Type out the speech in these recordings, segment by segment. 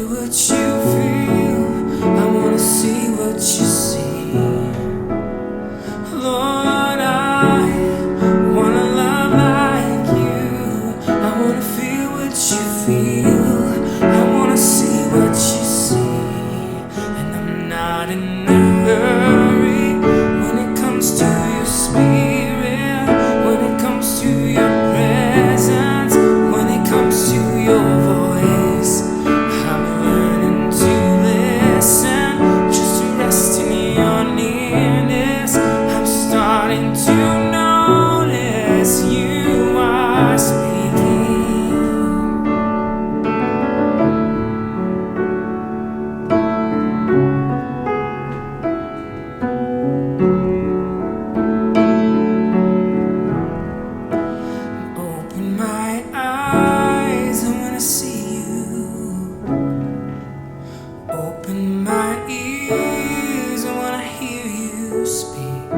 feel what you feel. I wanna see what you see. Lord, I wanna love like you. I wanna feel what you feel. I wanna see what you see. And I'm not in a hurry when it comes to your spirit, when it comes to your presence, when it comes to your voice. I'm learning to listen, just to rest in your nearness. I'm starting to notice you are speaking. Open my eyes, I wanna see you. Open my ears, I wanna hear you speak.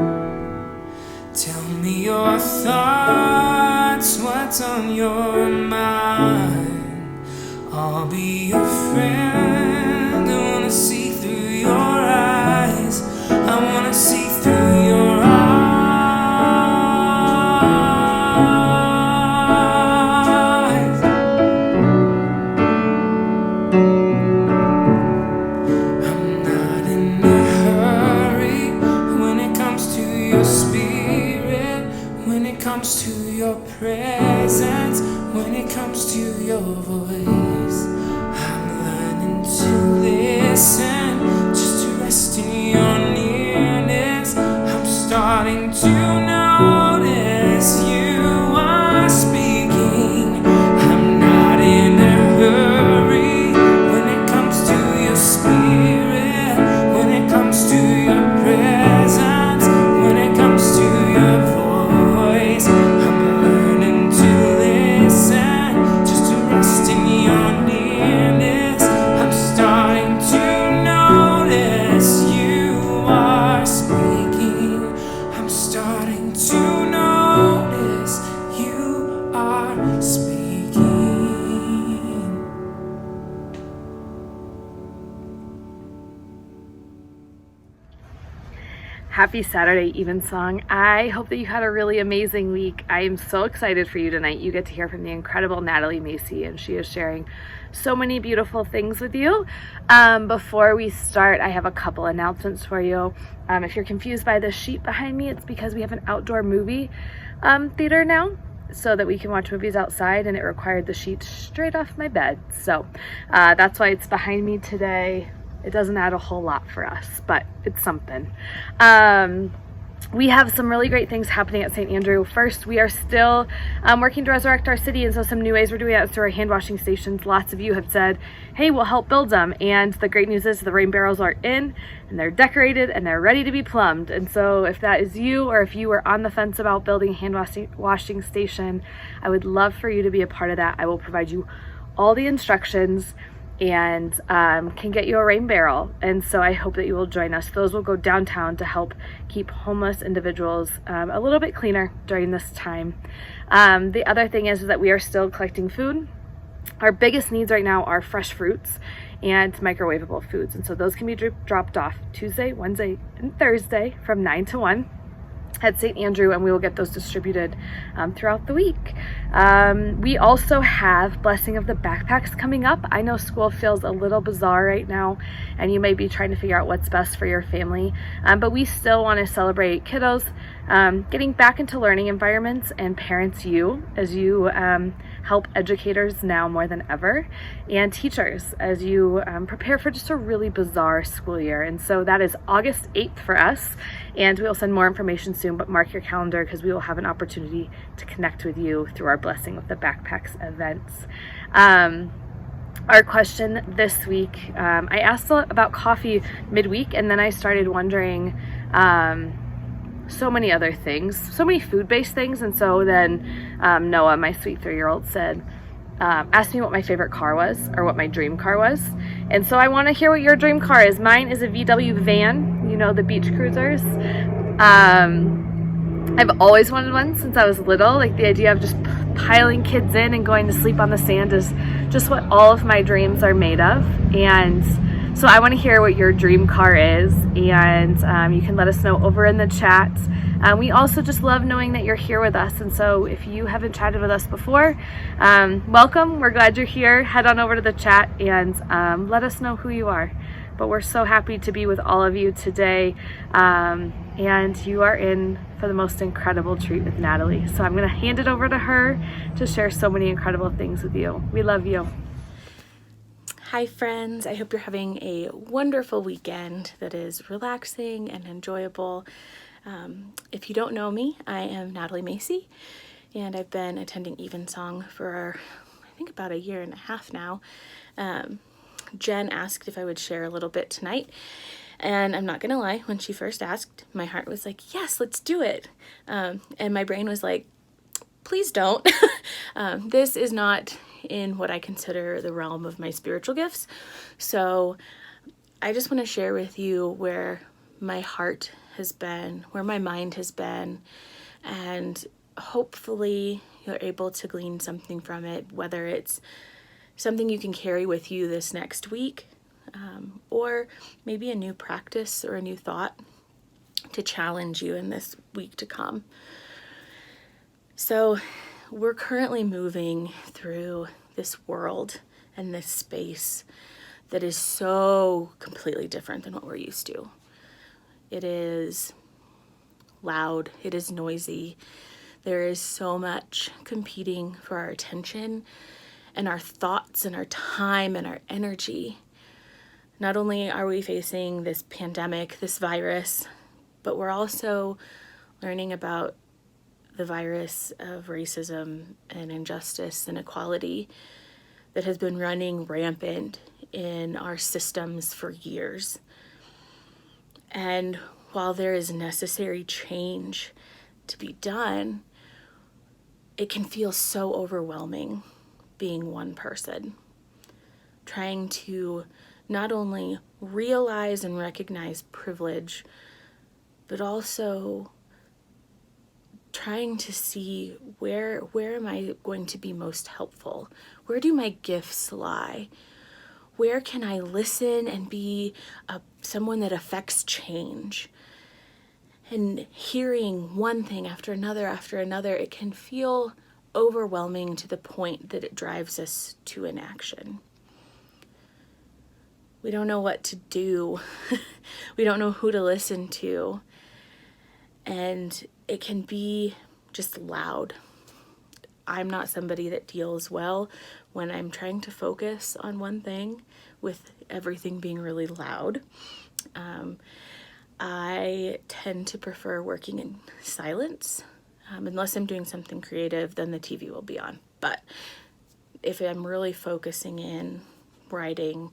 Tell me your thoughts, what's on your mind. I'll be your friend, I wanna see through your eyes. I wanna see through your eyes. I'm not in a hurry when it comes to your spirit, when it comes to your presence, when it comes to your voice. I'm learning to listen, just to rest in your nearness. I'm starting to notice you are speaking. I'm not in a hurry when it comes to your spirit, when it comes to your presence, when it comes to your voice. I'm learning to listen, just to rest in your nearness. I'm starting to notice you are speaking. I'm starting to notice you are speaking. Happy Saturday, Evensong. I hope that you had a really amazing week. I am so excited for you tonight. You get to hear from the incredible Natalie Macy, and she is sharing so many beautiful things with you. Before we start, I have a couple announcements for you. If you're confused by the sheet behind me, it's because we have an outdoor movie theater now, so that we can watch movies outside, and it required the sheet straight off my bed. So that's why it's behind me today. It doesn't add a whole lot for us, but it's something. We have some really great things happening at St. Andrew. First, we are still working to resurrect our city, and so some new ways we're doing that is through our hand washing stations. Lots of you have said, hey, we'll help build them, and the great news is the rain barrels are in, and they're decorated, and they're ready to be plumbed. And so if that is you, or if you are on the fence about building a hand washing station, I would love for you to be a part of that. I will provide you all the instructions and can get you a rain barrel. And so I hope that you will join us. Those will go downtown to help keep homeless individuals a little bit cleaner during this time. The other thing is that we are still collecting food. Our biggest needs right now are fresh fruits and microwavable foods. And so those can be dropped off Tuesday, Wednesday, and Thursday from 9 to 1 at St. Andrew, and we will get those distributed throughout the week. We also have Blessing of the Backpacks coming up. I know school feels a little bizarre right now, and you may be trying to figure out what's best for your family, but we still want to celebrate kiddos getting back into learning environments, and parents as you help educators now more than ever, and teachers as you prepare for just a really bizarre school year. And so that is August 8th for us, and we will send more information soon, but mark your calendar because we will have an opportunity to connect with you through our Blessing with the Backpacks events. Our question this week, I asked about coffee midweek, and then I started wondering so many other things, so many food-based things. And so then Noah, my sweet 3-year-old, said, asked me what my favorite car was, or what my dream car was. And so I want to hear what your dream car is. Mine is a VW van, you know, the beach cruisers. I've always wanted one since I was little. Like the idea of just piling kids in and going to sleep on the sand is just what all of my dreams are made of. And so I want to hear what your dream car is, and you can let us know over in the chat. We also just love knowing that you're here with us, and so if you haven't chatted with us before, welcome. We're glad you're here. Head on over to the chat and let us know who you are. But we're so happy to be with all of you today, and you are in for the most incredible treat with Natalie. So I'm going to hand it over to her to share so many incredible things with you. We love you. Hi friends, I hope you're having a wonderful weekend that is relaxing and enjoyable. If you don't know me, I am Natalie Macy, and I've been attending Evensong for I think about 1.5 years now. Jen asked if I would share a little bit tonight, and I'm not gonna lie, when she first asked, my heart was like, yes, let's do it. And my brain was like, please don't. This is not in what I consider the realm of my spiritual gifts. So I just want to share with you where my heart has been, where my mind has been, and hopefully you're able to glean something from it, whether it's something you can carry with you this next week, or maybe a new practice or a new thought to challenge you in this week to come. So we're currently moving through this world and this space that is so completely different than what we're used to. It is loud, it is noisy, there is so much competing for our attention and our thoughts and our time and our energy. Not only are we facing this pandemic, this virus, but we're also learning about the virus of racism and injustice and inequality that has been running rampant in our systems for years. And while there is necessary change to be done, it can feel so overwhelming being one person, trying to not only realize and recognize privilege, but also trying to see where am I going to be most helpful? Where do my gifts lie? Where can I listen and be someone that affects change? And hearing one thing after another, it can feel overwhelming to the point that it drives us to inaction. We don't know what to do. We don't know who to listen to. And it can be just loud. I'm not somebody that deals well when I'm trying to focus on one thing with everything being really loud. I tend to prefer working in silence. Unless I'm doing something creative, then the TV will be on. But if I'm really focusing in, writing,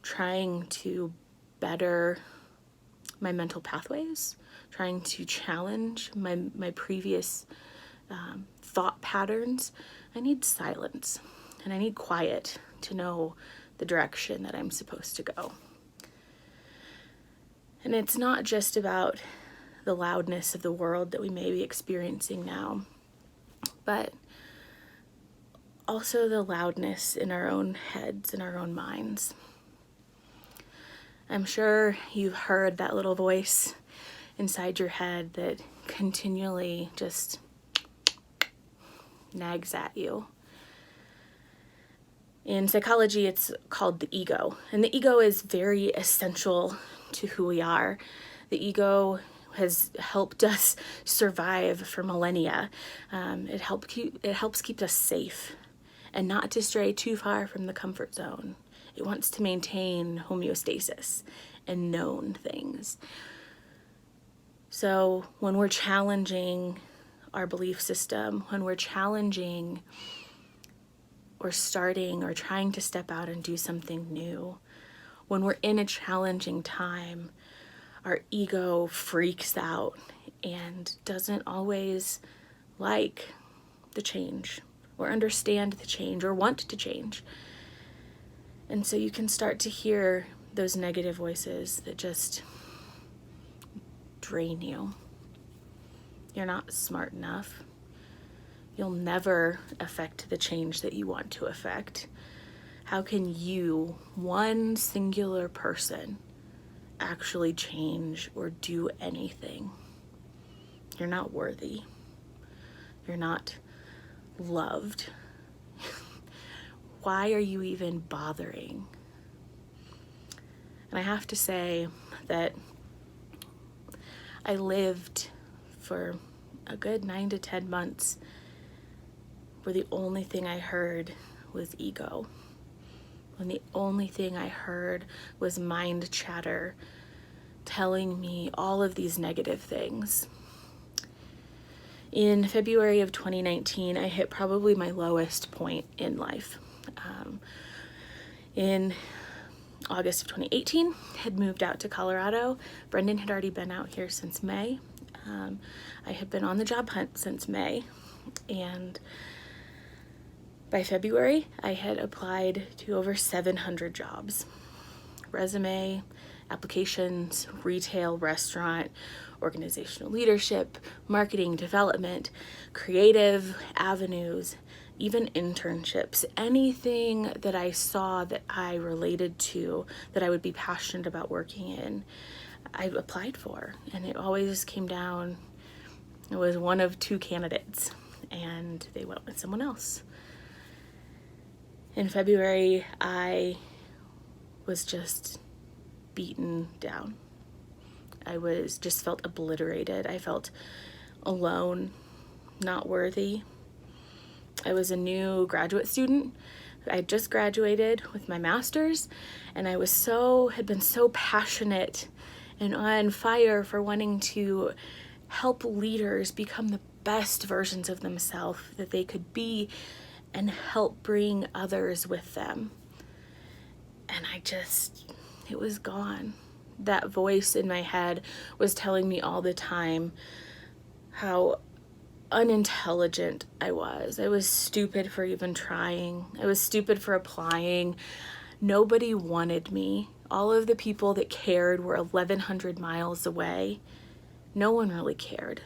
trying to better my mental pathways, trying to challenge my previous thought patterns, I need silence and I need quiet to know the direction that I'm supposed to go. And it's not just about the loudness of the world that we may be experiencing now, but also the loudness in our own heads and our own minds. I'm sure you've heard that little voice inside your head that continually just nags at you. In psychology, it's called the ego, and the ego is very essential to who we are. The ego has helped us survive for millennia. It helps keep us safe and not to stray too far from the comfort zone. It wants to maintain homeostasis and known things. So when we're challenging our belief system, when we're challenging or starting or trying to step out and do something new, when we're in a challenging time, our ego freaks out and doesn't always like the change or understand the change or want to change. And so you can start to hear those negative voices that just drain you. You're not smart enough. You'll never affect the change that you want to affect. How can you, one singular person, actually change or do anything? You're not worthy. You're not loved. Why are you even bothering? And I have to say that I lived for a good 9 to 10 months where the only thing I heard was ego. When the only thing I heard was mind chatter telling me all of these negative things. In February of 2019, I hit probably my lowest point in life. In August of 2018, had moved out to Colorado. Brendan had already been out here since May. I had been on the job hunt since May, and by February, I had applied to over 700 jobs. Resume, applications, retail, restaurant, organizational leadership, marketing, development, creative avenues, even internships, anything that I saw that I related to, that I would be passionate about working in, I applied for. And it always came down, it was one of two candidates, and they went with someone else. In February, I was just beaten down. I just felt obliterated. I felt alone, not worthy. I was a new graduate student. I had just graduated with my master's, and I had been so passionate and on fire for wanting to help leaders become the best versions of themselves that they could be and help bring others with them. And it was gone. That voice in my head was telling me all the time how unintelligent I was. I was stupid for even trying. I was stupid for applying. Nobody wanted me. All of the people that cared were 1,100 miles away. No one really cared.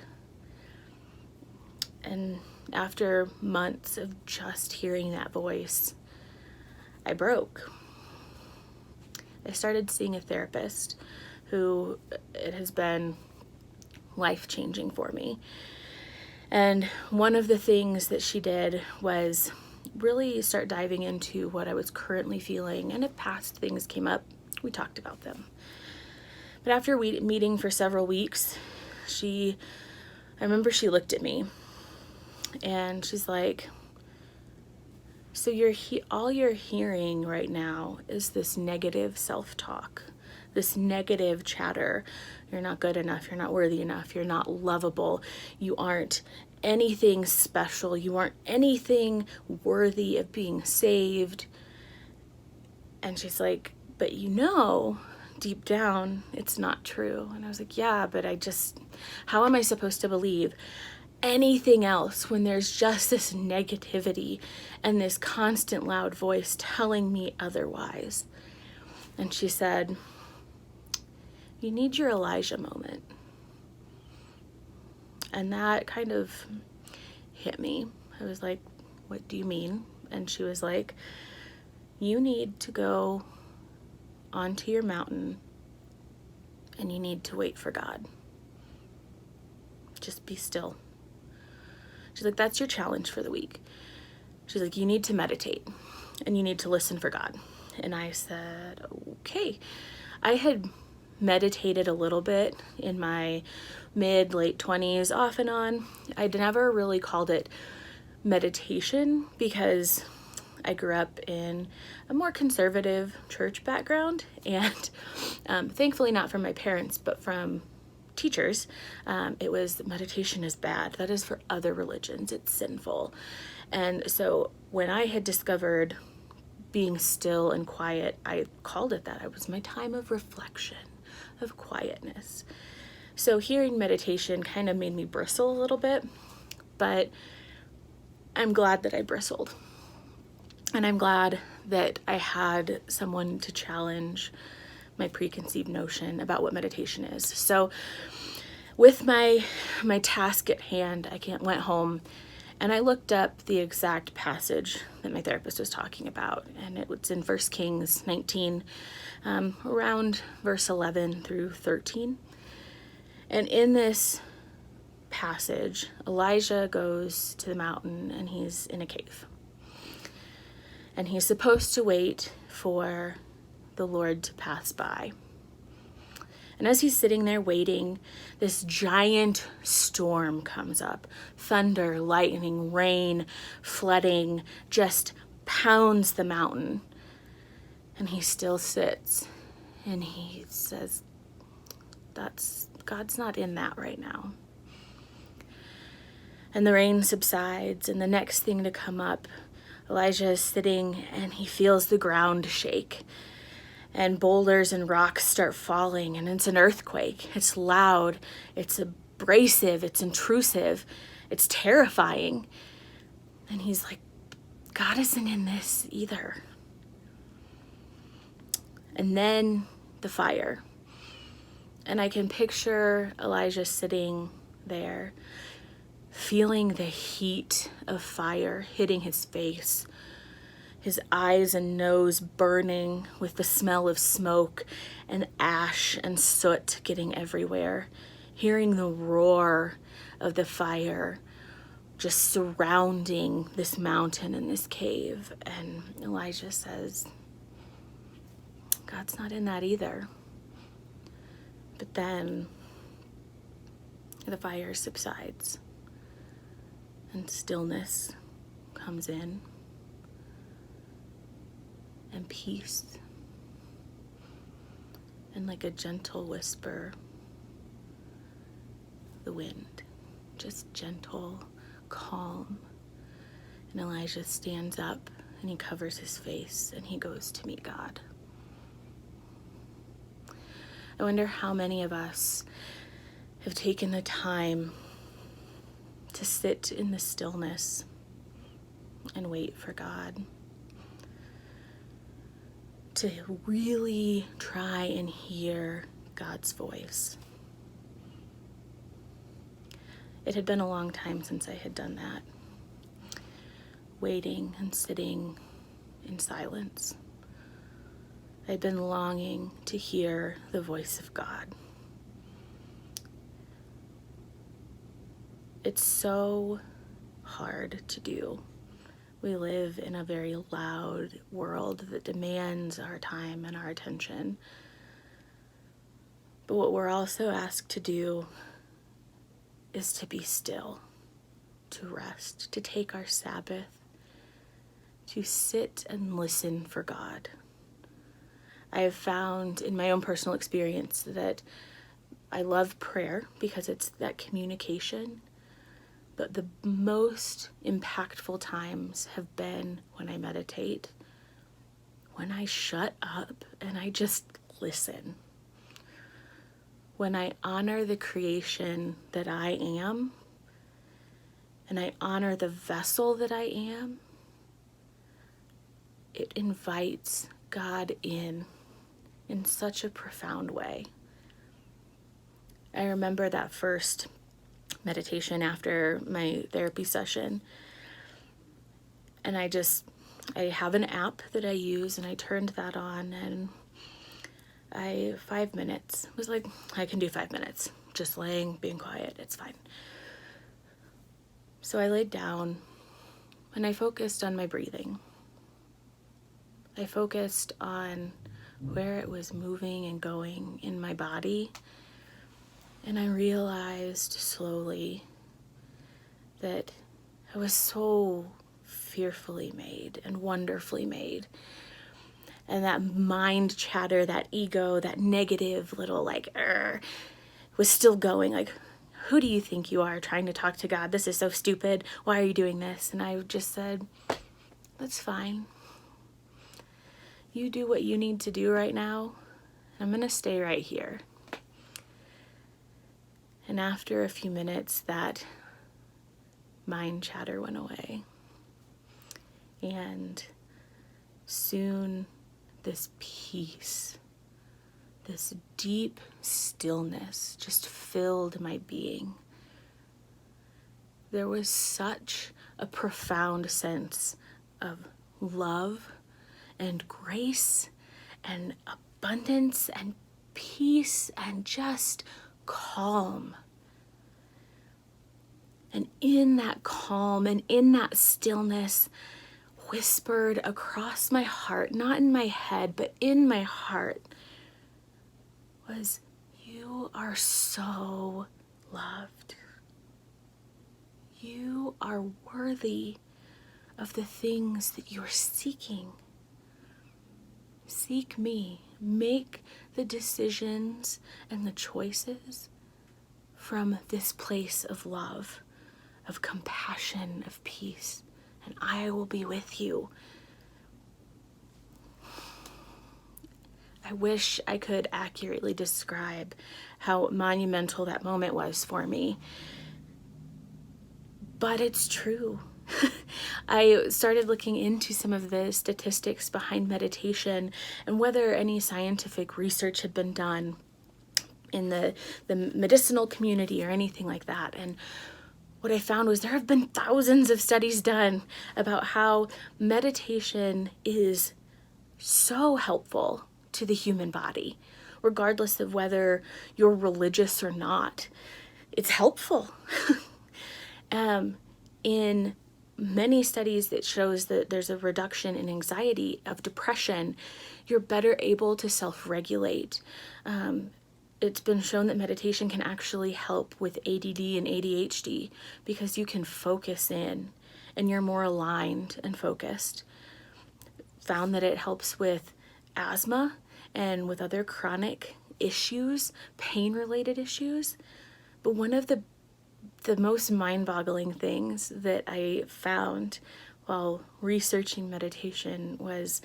And after months of just hearing that voice, I broke. I started seeing a therapist who it has been life-changing for me. And one of the things that she did was really start diving into what I was currently feeling. And if past things came up, we talked about them. But after meeting for several weeks, I remember she looked at me and she's like, so all you're hearing right now is this negative self-talk, this negative chatter. You're not good enough. You're not worthy enough. You're not lovable. You aren't anything special. You aren't anything worthy of being saved. And she's like, but deep down, it's not true. And I was like, yeah, but how am I supposed to believe anything else when there's just this negativity and this constant loud voice telling me otherwise? And she said, you need your Elijah moment. And that kind of hit me. I was like, what do you mean? And she was like, you need to go onto your mountain and you need to wait for God. Just be still. She's like, that's your challenge for the week. She's like, you need to meditate and you need to listen for God. And I said, okay. I had meditated a little bit in my late 20s off and on. I'd never really called it meditation because I grew up in a more conservative church background, and thankfully not from my parents, but from teachers, it was meditation is bad. That is for other religions. It's sinful. And so when I had discovered being still and quiet, I called it that. It was my time of reflection, of quietness. So hearing meditation kind of made me bristle a little bit, but I'm glad that I bristled. And I'm glad that I had someone to challenge my preconceived notion about what meditation is. So with my task at hand, I went home and I looked up the exact passage that my therapist was talking about, and it was in 1 Kings 19, around verse 11 through 13. And in this passage, Elijah goes to the mountain and he's in a cave. And he's supposed to wait for the Lord to pass by. And as he's sitting there waiting, this giant storm comes up. Thunder, lightning, rain, flooding, just pounds the mountain. And he still sits and he says, God's not in that right now. And the rain subsides, and the next thing to come up, Elijah is sitting and he feels the ground shake. And boulders and rocks start falling, and it's an earthquake. It's loud, it's abrasive, it's intrusive, it's terrifying. And he's like, God isn't in this either. And then the fire. And I can picture Elijah sitting there, feeling the heat of fire hitting his face, his eyes and nose burning with the smell of smoke and ash and soot getting everywhere, hearing the roar of the fire just surrounding this mountain and this cave. And Elijah says, God's not in that either. But then the fire subsides and stillness comes in. And peace, and like a gentle whisper, the wind, just gentle, calm. And Elijah stands up and he covers his face and he goes to meet God. I wonder how many of us have taken the time to sit in the stillness and wait for God, to really try and hear God's voice. It had been a long time since I had done that, waiting and sitting in silence. I'd been longing to hear the voice of God. It's so hard to do. We live in a very loud world that demands our time and our attention. But what we're also asked to do is to be still, to rest, to take our Sabbath, to sit and listen for God. I have found in my own personal experience that I love prayer because it's that communication. But the most impactful times have been when I meditate, when I shut up and I just listen, when I honor the creation that I am, and I honor the vessel that I am. It invites God in such a profound way. I remember that first meditation after my therapy session, and I have an app that I use, and I turned that on, and 5 minutes was like, I can do 5 minutes, just laying, being quiet, it's fine. So I laid down and I focused on my breathing. I focused on where it was moving and going in my body. And I realized slowly that I was so fearfully made and wonderfully made. And that mind chatter, that ego, that negative little was still going like, who do you think you are trying to talk to God? This is so stupid. Why are you doing this? And I just said, that's fine. You do what you need to do right now. I'm going to stay right here. And after a few minutes, that mind chatter went away. And soon this peace this deep stillness just filled my being. There was such a profound sense of love and grace and abundance and peace and just calm. And in that calm and in that stillness, whispered across my heart, not in my head, but in my heart, was, "You are so loved. You are worthy of the things that you are seeking. Seek me. Make the decisions and the choices from this place of love, of compassion, of peace, and I will be with you." I wish I could accurately describe how monumental that moment was for me, but it's true. I started looking into some of the statistics behind meditation and whether any scientific research had been done in the medicinal community or anything like that. And what I found was there have been thousands of studies done about how meditation is so helpful to the human body, regardless of whether you're religious or not. It's helpful. In many studies that shows that there's a reduction in anxiety, of depression, you're better able to self-regulate. It's been shown that meditation can actually help with ADD and ADHD because you can focus in and you're more aligned and focused. Found that it helps with asthma and with other chronic issues, pain-related issues. But one of the most mind-boggling things that I found while researching meditation was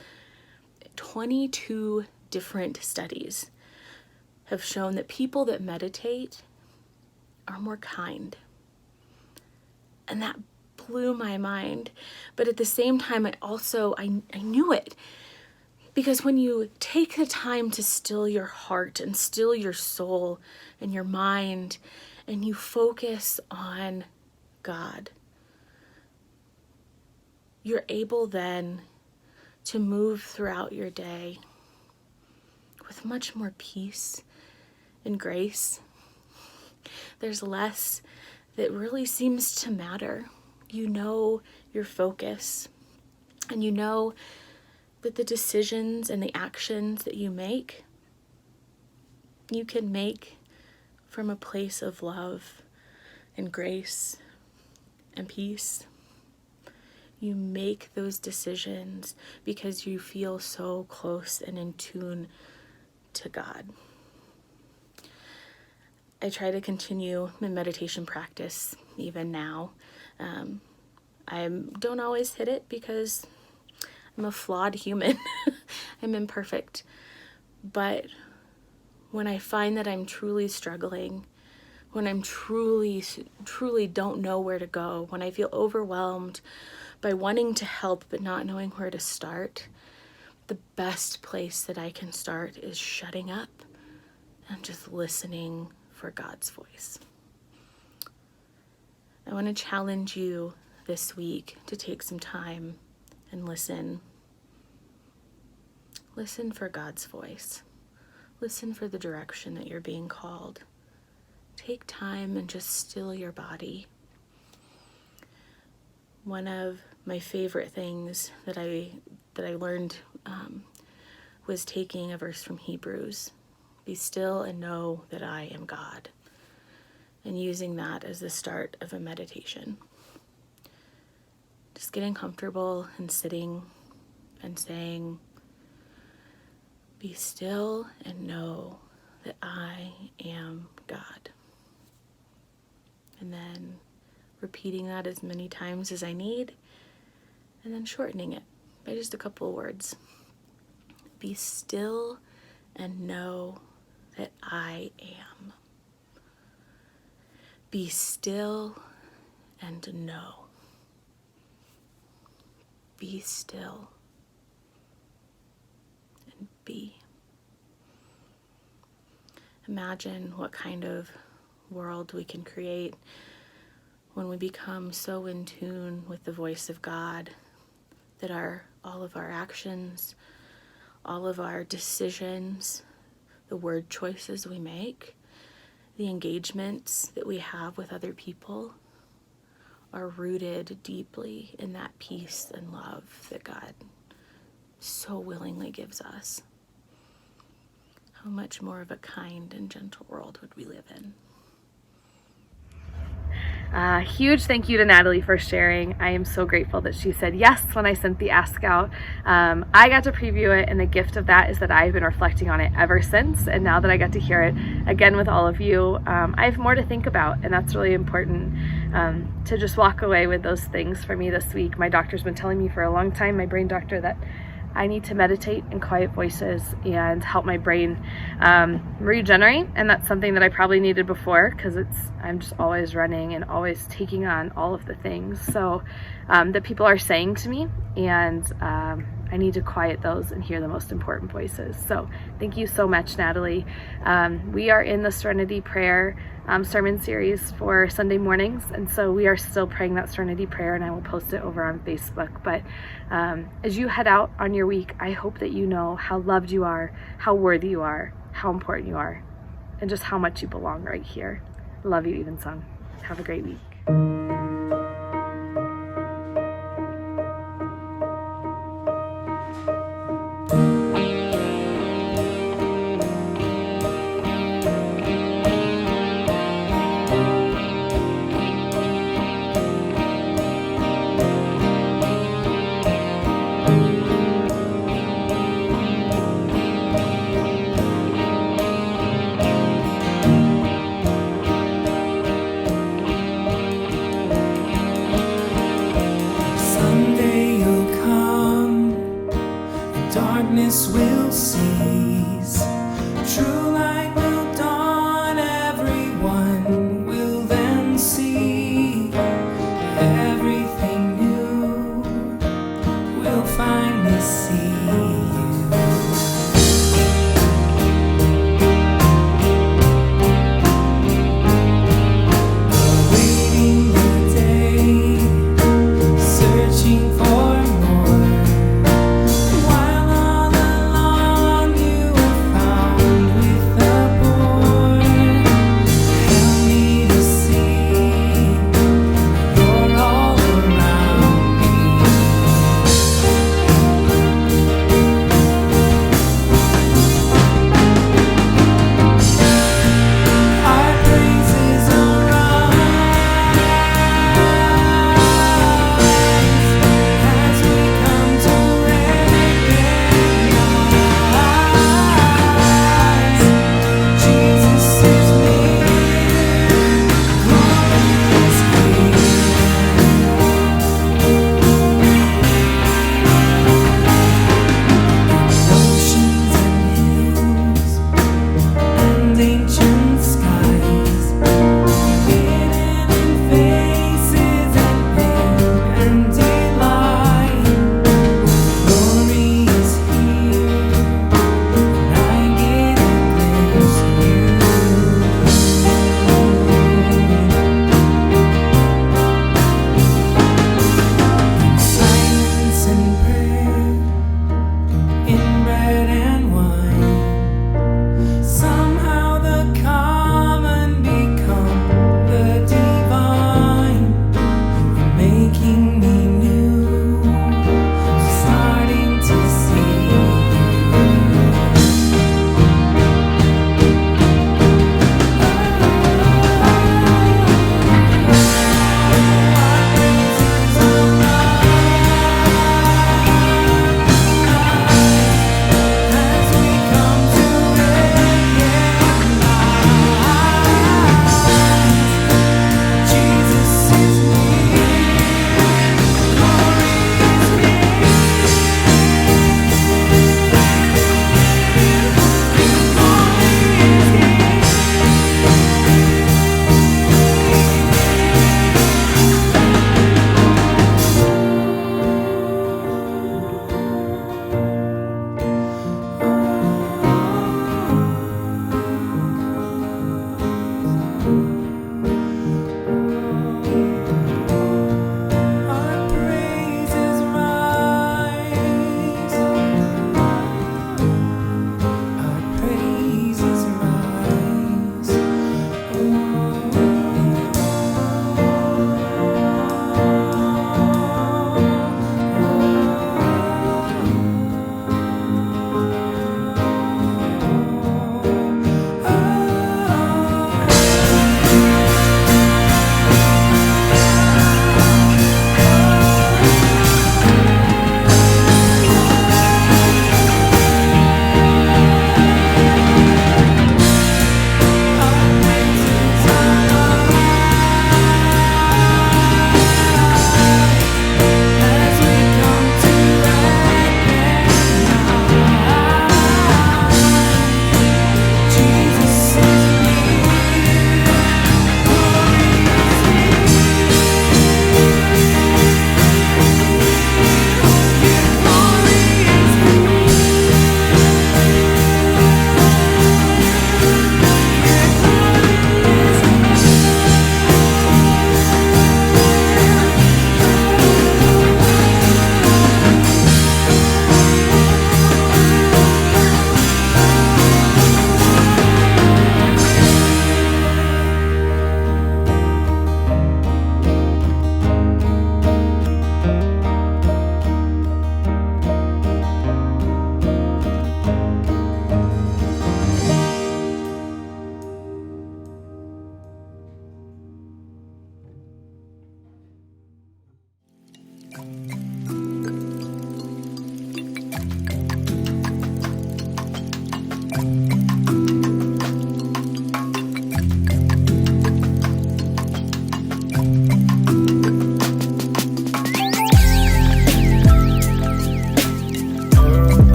22 different studies have shown that people that meditate are more kind. And that blew my mind. But at the same time, I knew it. Because when you take the time to still your heart and still your soul and your mind, and you focus on God, you're able then to move throughout your day with much more peace and grace. There's less that really seems to matter. You know your focus, and you know that the decisions and the actions that you can make from a place of love and grace and peace. You make those decisions because you feel so close and in tune to God. I try to continue my meditation practice even now. I don't always hit it because I'm a flawed human. I'm imperfect. But when I find that I'm truly struggling, when I'm truly don't know where to go, when I feel overwhelmed by wanting to help but not knowing where to start, the best place that I can start is shutting up and just listening for God's voice. I want to challenge you this week to take some time and listen. Listen for God's voice. Listen for the direction that you're being called. Take time and just still your body. One of my favorite things that I learned was taking a verse from Hebrews. Be still and know that I am God. And using that as the start of a meditation. Just getting comfortable and sitting and saying, be still and know that I am God. And then repeating that as many times as I need, and then shortening it by just a couple of words. Be still and know that I am. Be still and know. Be still and be. imagine what kind of world we can create when we become so in tune with the voice of God that all of our actions, all of our decisions, the word choices we make, the engagements that we have with other people are rooted deeply in that peace and love that God so willingly gives us. How much more of a kind and gentle world would we live in? Huge thank you to Natalie for sharing. I am so grateful that she said yes when I sent the ask out. I got to preview it, and the gift of that is that I've been reflecting on it ever since, and now that I got to hear it again with all of you, I have more to think about, and that's really important, to just walk away with those things for me this week. My doctor's been telling me for a long time, my brain doctor, that I need to meditate in quiet voices and help my brain regenerate, and that's something that I probably needed before, because I'm just always running and always taking on all of the things that people are saying to me, and I need to quiet those and hear the most important voices. So thank you so much, Natalie. We are in the Serenity Prayer sermon series for Sunday mornings, and so we are still praying that Serenity Prayer, and I will post it over on Facebook. But as you head out on your week, I hope that you know how loved you are, how worthy you are, how important you are, and just how much you belong right here. Love you, Evensong. Have a great week.